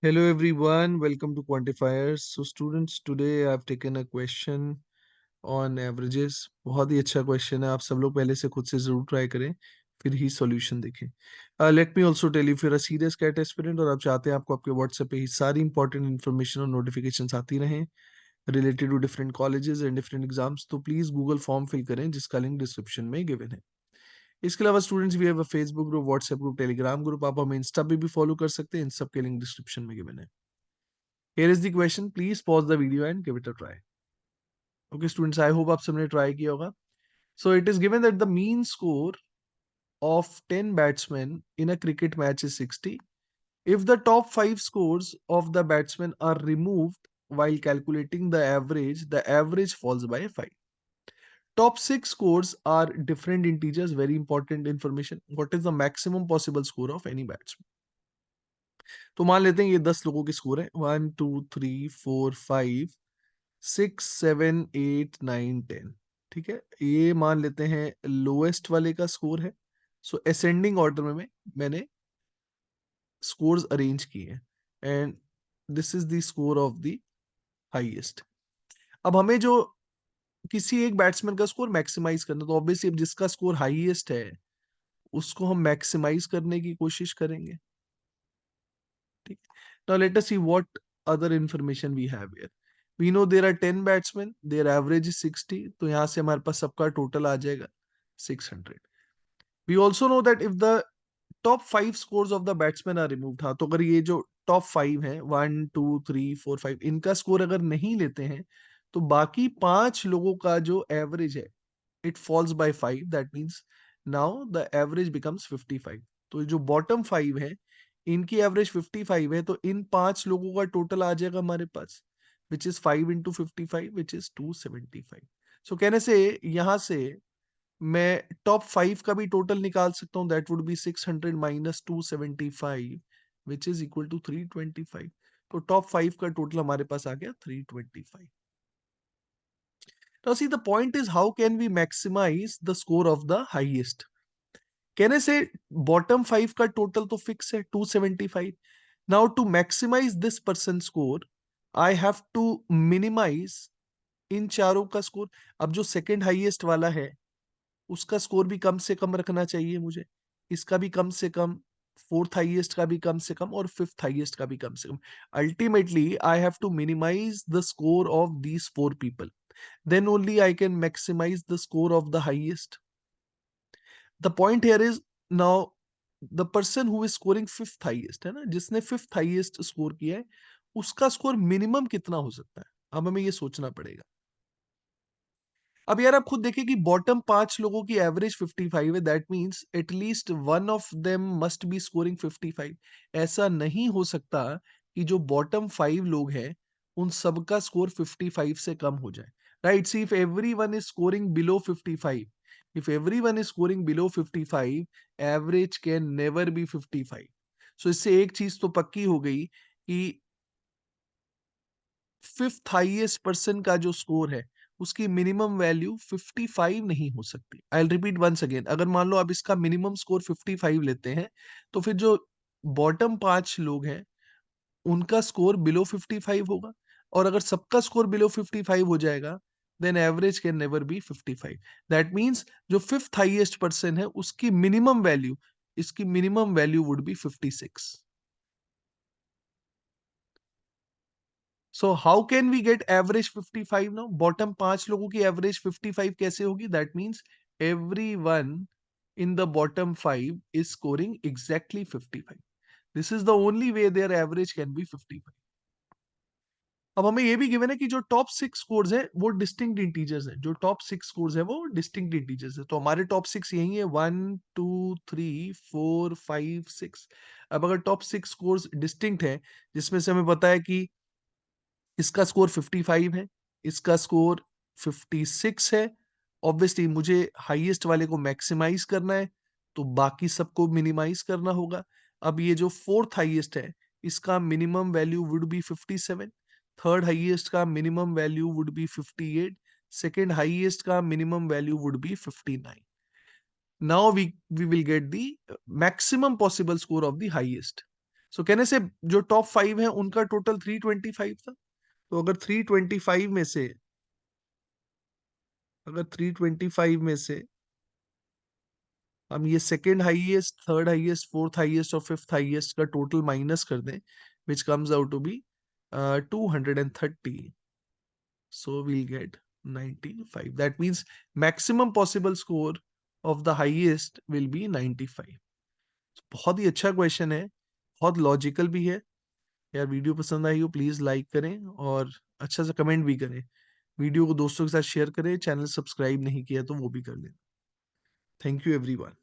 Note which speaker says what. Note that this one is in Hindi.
Speaker 1: Hello everyone, welcome to Quantifiers. So students, today I've taken a question on averages. बहुत ही अच्छा क्वेश्चन है, आप सब लोग पहले से खुद से जरूर ट्राई करें, फिर ही सॉल्यूशन देखें. Let me also tell you, फिर अ सीरियस कैट एस्पिरेंट और आप चाहते हैं आपको आपके व्हाट्सएप पे ही सारी इंपॉर्टेंट इन्फॉर्मेशन और नोटिफिकेशन आती रहें related to different colleges and different exams, तो प्लीज गूगल फॉर्म फिल करें जिसका लिंक डिस्क्रिप्शन में गिवन है. इसके अलावा students, we have a Facebook group, WhatsApp group, Telegram group, आप हमें इंस्टा पे भी फॉलो कर सकते हैं, इन सब के लिंक डिस्क्रिप्शन में गिवन है. Here is the question. Please pause the video and give it a try. Okay, students, I hope आप सबने try किया होगा. So it is given that the mean score of 10 batsmen in a cricket match is 60. If the top 5 scores of the batsmen are removed while calculating the average falls by 5. Top 6 scores are different integers, very important information. What is the maximum possible score of any batsman? तो मान लेते हैं ये 10 लोगों के स्कोर है, 1 2 3 4 5 6 7 8 9 10. ठीक है, ये मान लेते हैं लोएस्ट वाले का स्कोर है. सो असेंडिंग ऑर्डर में मैंने स्कोर्स अरेंज किए हैं and this is the score of the highest. अब हमें जो किसी एक बैट्समैन का स्कोर मैक्सिमाइज करना, तो ऑब्वियसली अब जिसका स्कोर हाईएस्ट है उसको हम मैक्सिमाइज करने की कोशिश करेंगे. ठीक. Now let us see what other information we have here. We know there are 10 batsmen, their average is 60, तो यहां से हमारे पास सबका टोटल आ जाएगा 600. We also know that if the top 5 scores of the batsmen are removed, हाँ, तो अगर ये जो टॉप 5 हैं 1 2 3 4 5 इनका स्कोर अगर नहीं लेते हैं, तो बाकी 5 लोगों का जो एवरेज है it falls by 5. That means now the average becomes 55. तो जो बॉटम 5 है इनकी एवरेज 55 है, तो इन 5 लोगों का टोटल आ जाएगा हमारे पास, which is 5 into 55, which is 275. सो कहने से यहां से मैं टॉप 5 का भी टोटल निकाल सकता हूं. That would be 600 minus 275, which is equal to 325. तो टॉप 5 का टोटल हमारे पास आ गया 325. Now see, the point is how can we maximize the score of the highest? कहने से बॉटम 5 का टोटल तो फिक्स है 275. Now to maximise this person score I have to minimise इन चारों का स्कोर. अब जो सेकंड हाईएस्ट वाला है उसका स्कोर भी कम से कम रखना चाहिए मुझे, इसका भी कम से कम, फोर्थ हाईएस्ट का भी कम से कम और फिफ्थ हाईएस्ट का भी कम से कम. Ultimately I have to minimize the score of these 4 people, then only I can maximize the score of the highest. The point here is now the person who is scoring fifth highest है ना, जिसने fifth highest score किया है उसका स्कोर मिनिमम कितना हो सकता है, अब हमें ये सोचना पड़ेगा. अब यार आप खुद देखिए कि बॉटम 5 लोगों की एवरेज 55 है, that means at least one of them must be scoring 55. ऐसा नहीं हो सकता कि जो बॉटम 5 लोग हैं उन सबका स्कोर 55 से कम हो जाए. Right, see if everyone is scoring below 55, if everyone is scoring below 55, average can never be 55. सो इससे एक चीज तो पक्की हो गई कि फिफ्थ हाईएस्ट पर्सन का जो स्कोर है उसकी मिनिमम वैल्यू 55 नहीं हो सकती. I will repeat once again, अगर मान लो आप इसका मिनिमम स्कोर 55 लेते हैं, तो फिर जो बॉटम 5 लोग हैं उनका स्कोर बिलो 55 होगा, और अगर सबका स्कोर बिलो 55 हो जाएगा then average can never be 55. That means जो फिफ्थ हाईएस्ट पर्सन है उसकी मिनिमम वैल्यू, इसकी minimum value would be 56. So how can we get average 55 now? Bottom 5 लोगों की एवरेज 55 कैसे होगी? That means every one in the bottom 5 is scoring exactly 55. This is the only way their average can be 55. अब हमें ये भी गिवन है कि जो टॉप 6 स्कोर्स हैं वो डिस्टिंक्ट इंटीजर्स हैं. जो टॉप 6 स्कोर्स हैं वो डिस्टिंक्ट इंटीजर्स हैं. तो हमारे टॉप 6 यही है, 1 2 3 4 5 6. अब अगर टॉप 6 स्कोर्स डिस्टिंक्ट है जिसमें से हमें पता है कि इसका स्कोर 55 है, इसका स्कोर 56 है, ऑब्वियसली मुझे हाईएस्ट वाले को मैक्सिमाइज करना है तो बाकी सबको मिनिमाइज करना होगा. अब ये जो फोर्थ हाईएस्ट है इसका minimum value would be 57, third highest का minimum value would be 58, second highest का minimum value would be 59. Now we will get the maximum possible score of the highest. So कहने से जो टॉप 5 है उनका टोटल 325 था। तो अगर 325 में से अगर 325 में से हम ये second highest, third highest, fourth highest और फिफ्थ हाईएस्ट का टोटल माइनस कर दें, which comes out to be 230. So we'll get 95. That means maximum possible score of the highest will be 95. बहुत ही अच्छा क्वेश्चन है, बहुत लॉजिकल भी है। यार वीडियो पसंद आई हो प्लीज लाइक करें और अच्छा सा कमेंट भी करें। वीडियो को दोस्तों के साथ शेयर करें, चैनल सब्सक्राइब नहीं किया तो वो भी कर लें। Thank you everyone.